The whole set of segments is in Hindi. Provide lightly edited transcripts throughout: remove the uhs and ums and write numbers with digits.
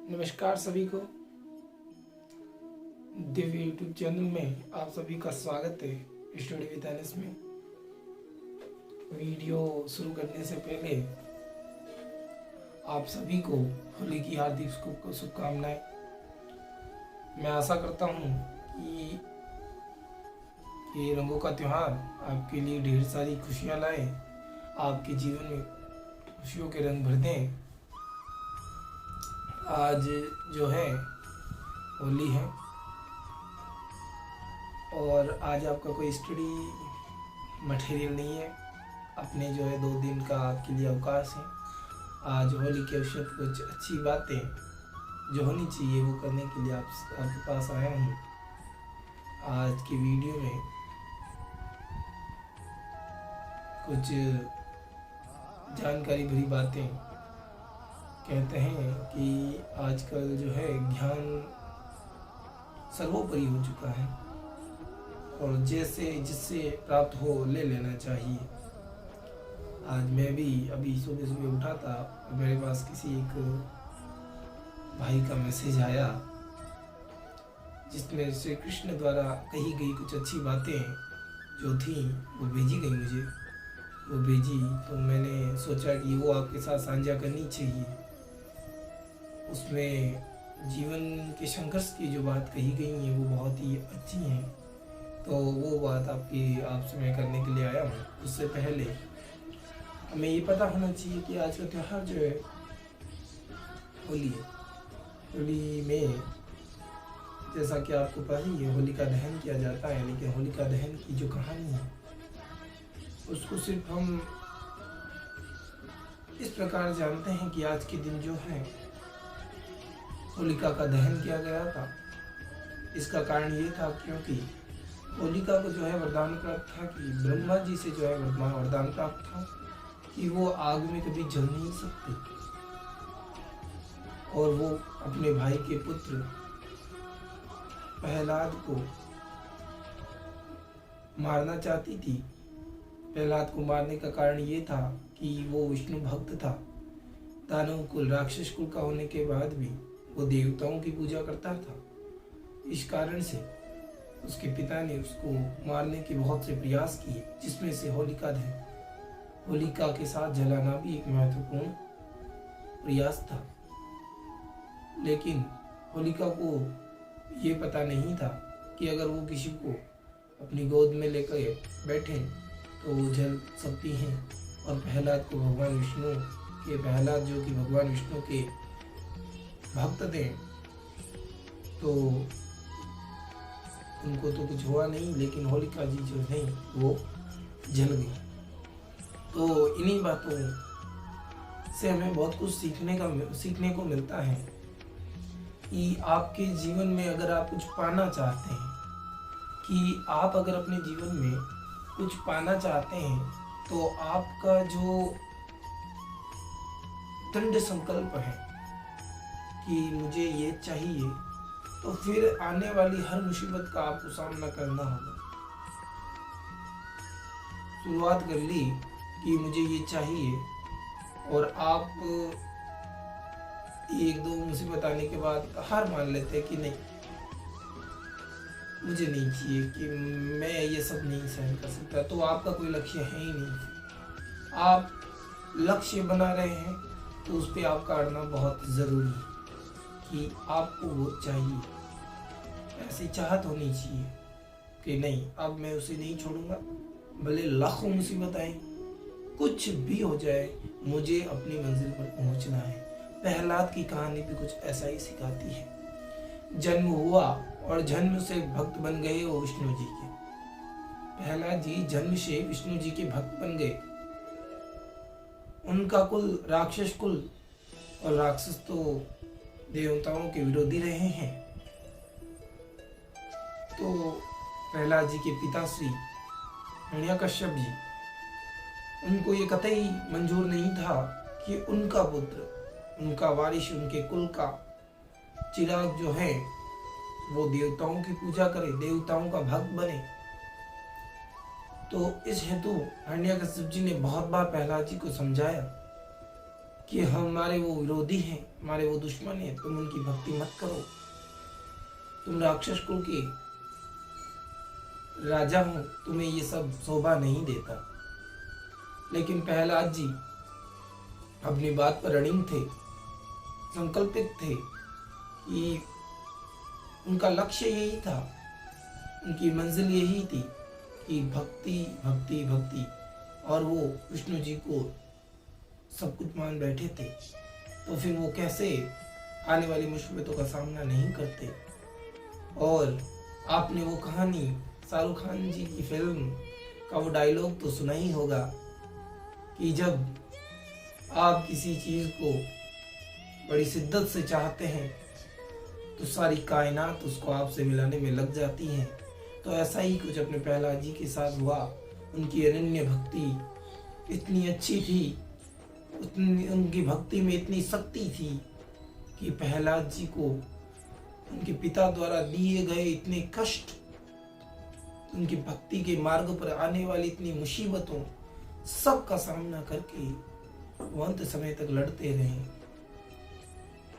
नमस्कार सभी को। दिव्य यूट्यूब चैनल में आप सभी का स्वागत है। स्टडी विद एनएस में वीडियो शुरू करने से पहले आप सभी को होली की हार्दिक शुभकामनाएं। मैं आशा करता हूं कि ये रंगों का त्योहार आपके लिए ढेर सारी खुशियां लाए, आपके जीवन में खुशियों के रंग भर दें। आज जो है होली है और आज आपका कोई स्टडी मटेरियल नहीं है। अपने जो है 2 दिन का आपके लिए अवकाश है। आज होली के अवसर पर कुछ अच्छी बातें जो होनी चाहिए वो करने के लिए आपके पास आया हूँ। आज की वीडियो में कुछ जानकारी भरी बातें। कहते हैं कि आजकल जो है ज्ञान सर्वोपरि हो चुका है और जैसे जिससे प्राप्त हो ले लेना चाहिए। आज मैं भी अभी सुबह सुबह उठा था, मेरे पास किसी एक भाई का मैसेज आया जिसमें श्री कृष्ण द्वारा कही गई कुछ अच्छी बातें जो थी वो भेजी गई मुझे। वो भेजी तो मैंने सोचा कि वो आपके साथ साझा करनी चाहिए। उसमें जीवन के संघर्ष की जो बात कही गई है वो बहुत ही अच्छी हैं, तो वो बात आपसे मैं करने के लिए आया हूँ। उससे पहले हमें ये पता होना चाहिए कि आज का त्यौहार जो है होली है। होली में जैसा कि आपको पता ही है होलिका दहन किया जाता है, लेकिन होलिका दहन की जो कहानी है उसको सिर्फ हम इस प्रकार जानते हैं कि आज के दिन जो है होलिका का दहन किया गया था। इसका कारण ये था क्योंकि होलिका को जो है वरदान प्राप्त था कि ब्रह्मा जी से जो है वरदान प्राप्त था कि वो आग में कभी जल नहीं सकती और वो अपने भाई के पुत्र प्रहलाद को मारना चाहती थी। प्रहलाद को मारने का कारण ये था कि वो विष्णु भक्त था। दानव कुल राक्षस कुल का होने के बाद भी वो देवताओं की पूजा करता था। इस कारण से उसके पिता ने उसको मारने के बहुत से प्रयास किए, जिसमें से होलिका दहन, होलिका के साथ जलाना भी एक महत्वपूर्ण प्रयास था। लेकिन होलिका को ये पता नहीं था कि अगर वो किसी को अपनी गोद में लेकर बैठे तो वो जल सकती हैं। और प्रहलाद को प्रहलाद जो कि भगवान विष्णु के भक्त थे, तो उनको तो कुछ हुआ नहीं, लेकिन होलिका जी जो है वो जल गई। तो इन्हीं बातों से हमें बहुत कुछ सीखने को मिलता है कि आपके जीवन में अगर आप कुछ पाना चाहते हैं, कि आप अगर अपने जीवन में कुछ पाना चाहते हैं तो आपका जो दृढ़ संकल्प है कि मुझे ये चाहिए, तो फिर आने वाली हर मुसीबत का आपको सामना करना होगा। शुरुआत कर ली कि मुझे ये चाहिए और आप 1-2 मुसीबत आने के बाद हार मान लेते हैं कि नहीं, मुझे नहीं चाहिए, कि मैं ये सब नहीं सहन कर सकता, तो आपका कोई लक्ष्य है ही नहीं। आप लक्ष्य बना रहे हैं तो उस पर आपका अड़ना बहुत ज़रूरी है कि आपको वो चाहिए। ऐसी चाहत होनी चाहिए कि नहीं, अब मैं उसे नहीं छोड़ूंगा, भले लाखों मुसीबत आए, कुछ भी हो जाए, मुझे अपनी मंजिल पर पहुंचना है। प्रहलाद की कहानी भी कुछ ऐसा ही सिखाती है। जन्म हुआ और जन्म से भक्त बन गए वो विष्णु जी के। प्रहलाद जी जन्म से विष्णु जी के भक्त बन गए। उनका कुल राक्षस कुल, और राक्षस तो देवताओं के विरोधी रहे हैं। तो प्रहलाद जी के पिता श्री हिरण्यकश्यप जी, उनको ये कतई मंजूर नहीं था कि उनका पुत्र, उनका वारिस, उनके कुल का चिराग जो है वो देवताओं की पूजा करे, देवताओं का भक्त बने। तो इस हेतु हिरण्यकश्यप जी ने बहुत बार प्रहलाद जी को समझाया कि हमारे वो विरोधी हैं, हमारे वो दुश्मन हैं, तुम उनकी भक्ति मत करो, तुम राक्षस कुल के राजा हो, तुम्हें ये सब शोभा नहीं देता। लेकिन प्रहलाद जी अपनी बात पर अड़िग थे, संकल्पित थे कि उनका लक्ष्य यही था, उनकी मंजिल यही थी कि भक्ति भक्ति भक्ति, और वो विष्णु जी को सब कुछ मान बैठे थे। तो फिर वो कैसे आने वाली मुसीबतों का सामना नहीं करते। और आपने वो कहानी, शाहरुख खान जी की फिल्म का वो डायलॉग तो सुना ही होगा कि जब आप किसी चीज को बड़ी शिद्दत से चाहते हैं तो सारी कायनात उसको आपसे मिलाने में लग जाती है। तो ऐसा ही कुछ अपने प्रहलाद जी के साथ हुआ। उनकी अनन्य भक्ति इतनी अच्छी थी, उनकी भक्ति में इतनी शक्ति थी कि प्रहलाद जी को उनके पिता द्वारा दिए गए इतने कष्ट, उनकी भक्ति के मार्ग पर आने वाली इतनी मुसीबतों, सब का सामना करके वो अंत समय तक लड़ते रहे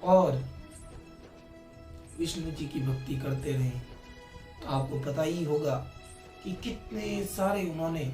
और विष्णु जी की भक्ति करते रहे। तो आपको पता ही होगा कि कितने सारे उन्होंने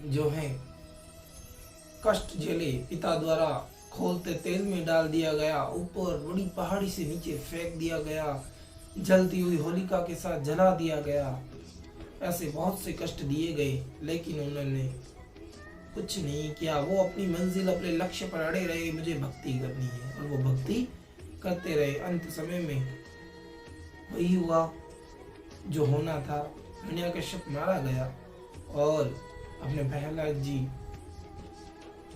जो है कष्ट झेले। पिता द्वारा खोलते तेल में डाल दिया गया, ऊपर बड़ी पहाड़ी से नीचे फेंक दिया गया, जलती हुई होलिका के साथ जला दिया गया, ऐसे बहुत से कष्ट दिए गए, लेकिन उन्होंने कुछ नहीं किया। वो अपनी मंजिल, अपने लक्ष्य पर अड़े रहे, मुझे भक्ति करनी है, और वो भक्ति करते रहे। अंत समय में वही हुआ जो होना था, हिरण्यकश्यप मारा गया और अपने प्रहलाद जी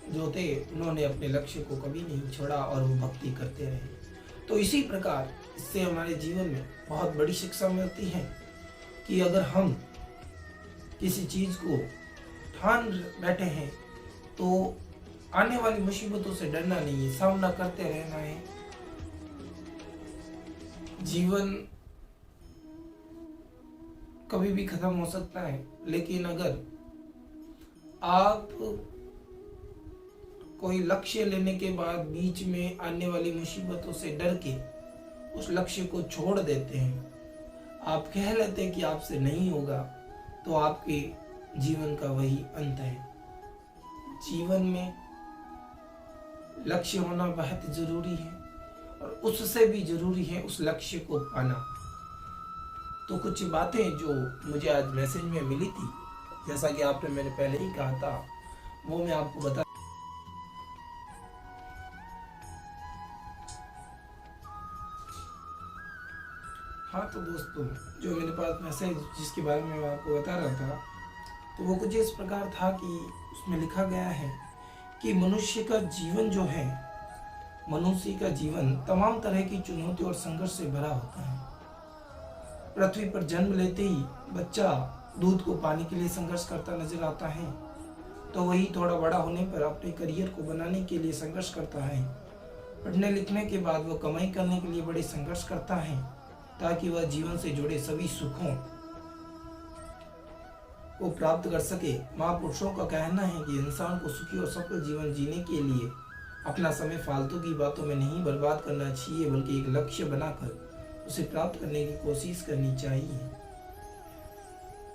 जो थे उन्होंने अपने लक्ष्य को कभी नहीं छोड़ा और वो भक्ति करते रहे। तो इसी प्रकार इससे हमारे जीवन में बहुत बड़ी शिक्षा मिलती है कि अगर हम किसी चीज को ठान बैठे हैं तो आने वाली मुसीबतों से डरना नहीं है, सामना करते रहना है। जीवन कभी भी खत्म हो सकता है, लेकिन अगर आप कोई लक्ष्य लेने के बाद बीच में आने वाली मुसीबतों से डर के उस लक्ष्य को छोड़ देते हैं, आप कह लेते हैं कि आपसे नहीं होगा, तो आपके जीवन का वही अंत है। जीवन में लक्ष्य होना बहुत जरूरी है और उससे भी जरूरी है उस लक्ष्य को पाना। तो कुछ बातें जो मुझे आज मैसेज में मिली थी, जैसा कि आपने मैंने पहले ही कहा था, वो मैं आपको बता। हाँ तो दोस्तों, जो मेरे पास मैसेज जिसके बारे में मैं आपको बता रहा था, तो वो कुछ इस प्रकार था कि उसमें लिखा गया है कि मनुष्य का जीवन जो है, मनुष्य का जीवन तमाम तरह की चुनौती और संघर्ष से भरा होता है। पृथ्वी पर जन्म लेते ही बच्चा दूध को पाने के लिए संघर्ष करता नजर आता है, तो वही थोड़ा बड़ा होने पर अपने करियर को बनाने के लिए संघर्ष करता है। पढ़ने लिखने के बाद वह कमाई करने के लिए बड़े संघर्ष करता है ताकि वह जीवन से जुड़े सभी सुखों को प्राप्त कर सके। महापुरुषों का कहना है कि इंसान को सुखी और सफल जीवन जीने के लिए अपना समय फालतू की बातों में नहीं बर्बाद करना चाहिए, बल्कि एक लक्ष्य बनाकर उसे प्राप्त करने की कोशिश करनी चाहिए।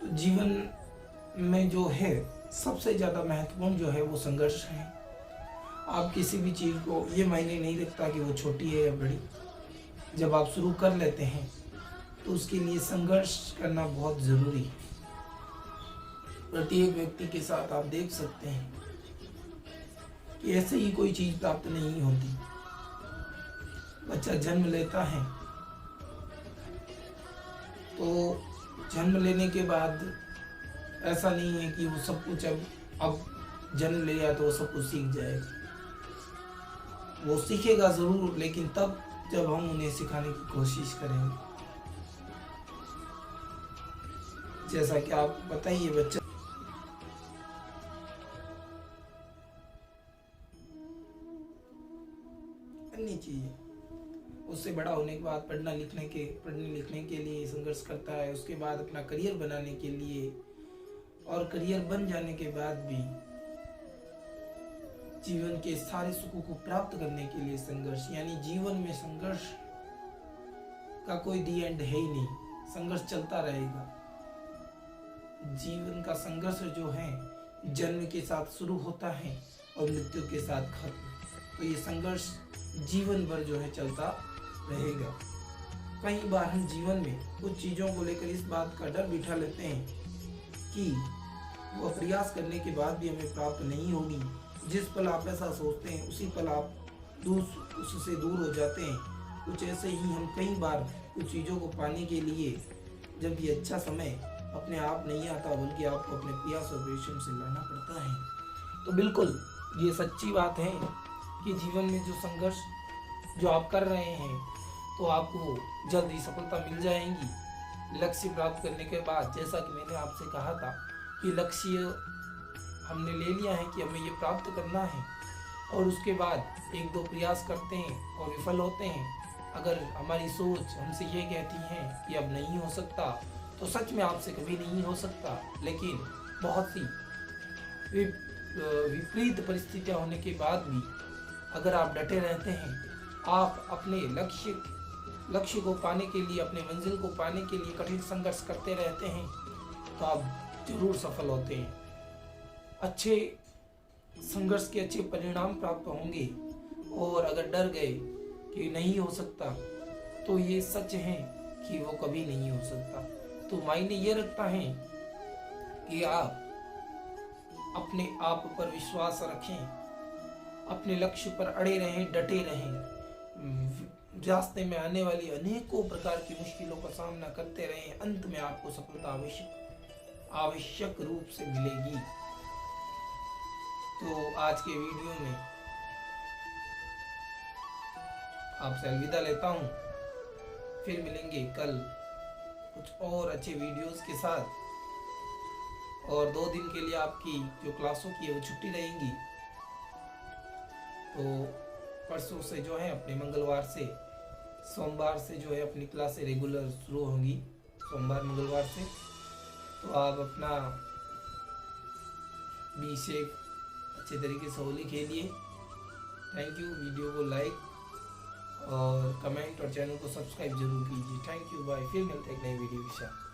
तो जीवन में जो है सबसे ज्यादा महत्वपूर्ण जो है वो संघर्ष है। आप किसी भी चीज को ये मायने नहीं रखता कि वो छोटी है या बड़ी, जब आप शुरू कर लेते हैं तो उसके लिए संघर्ष करना बहुत जरूरी है। प्रत्येक व्यक्ति के साथ आप देख सकते हैं कि ऐसे ही कोई चीज प्राप्त नहीं होती। बच्चा जन्म लेता है तो जन्म लेने के बाद ऐसा नहीं है कि वो सब कुछ अब जन्म ले लिया तो वो सब कुछ सीख जाएगा। वो सीखेगा जरूर, लेकिन तब जब हम उन्हें सिखाने की कोशिश करेंगे। जैसा कि आप बताइए, बच्चा अन्य चीजें, उससे बड़ा होने के बाद पढ़ने लिखने के लिए संघर्ष करता है, उसके बाद अपना करियर बनाने के लिए, और करियर बन जाने के बाद भी जीवन के सारे सुखों को प्राप्त करने के लिए संघर्ष, यानी जीवन में संघर्ष का कोई दी एंड है ही नहीं, संघर्ष चलता रहेगा। जीवन का संघर्ष जो है जन्म के साथ शुरू होता है और मृत्यु के साथ खत्म। तो ये संघर्ष जीवन भर जो है चलता रहेगा। कई बार हम जीवन में कुछ चीजों को लेकर इस बात का डर बिठा लेते हैं कि वो प्रयास करने के बाद भी हमें प्राप्त नहीं होगी। जिस पल आप ऐसा सोचते हैं उसी पल आप उससे दूर हो जाते हैं। कुछ ऐसे ही हम कई बार कुछ चीज़ों को पाने के लिए जब ये अच्छा समय अपने आप नहीं आता बल्कि आपको अपने प्रयास और परिश्रम से लाना पड़ता है। तो बिल्कुल ये सच्ची बात है कि जीवन में जो संघर्ष जो आप कर रहे हैं तो आपको जल्द ही सफलता मिल जाएगी। लक्ष्य प्राप्त करने के बाद, जैसा कि मैंने आपसे कहा था कि लक्ष्य हमने ले लिया है कि हमें ये प्राप्त करना है और उसके बाद एक दो प्रयास करते हैं और विफल होते हैं। अगर हमारी सोच हमसे ये कहती है कि अब नहीं हो सकता, तो सच में आपसे कभी नहीं हो सकता। लेकिन बहुत सी विपरीत परिस्थितियां होने के बाद भी अगर आप डटे रहते हैं, आप अपने लक्ष्य को पाने के लिए, अपने मंजिल को पाने के लिए कठिन संघर्ष करते रहते हैं, तो आप जरूर सफल होते हैं। अच्छे संघर्ष के अच्छे परिणाम प्राप्त होंगे। और अगर डर गए कि नहीं हो सकता, तो ये सच है कि वो कभी नहीं हो सकता। तो मायने ये रखता है कि आप अपने आप पर विश्वास रखें, अपने लक्ष्य पर अड़े रहें, डटे रहें, रास्ते में आने वाली अनेकों प्रकार की मुश्किलों का सामना करते रहें। अंत में आपको सफलता आवश्यक रूप से मिलेगी। तो आज के वीडियो में आपसे अलविदा लेता हूँ। फिर मिलेंगे कल कुछ और अच्छे वीडियोस के साथ। और 2 दिन के लिए आपकी जो क्लासों की है वो छुट्टी रहेंगी। तो परसों से जो है अपने मंगलवार से सोमवार से जो है अपनी क्लासें रेगुलर शुरू होंगी, सोमवार मंगलवार से। तो आप अपना बी सेफ अच्छे तरीके से होली खेलिए। Thank you. वीडियो को लाइक और कमेंट और चैनल को सब्सक्राइब जरूर कीजिए। Thank you, bye. फिर मिलते हैं एक नई वीडियो के साथ।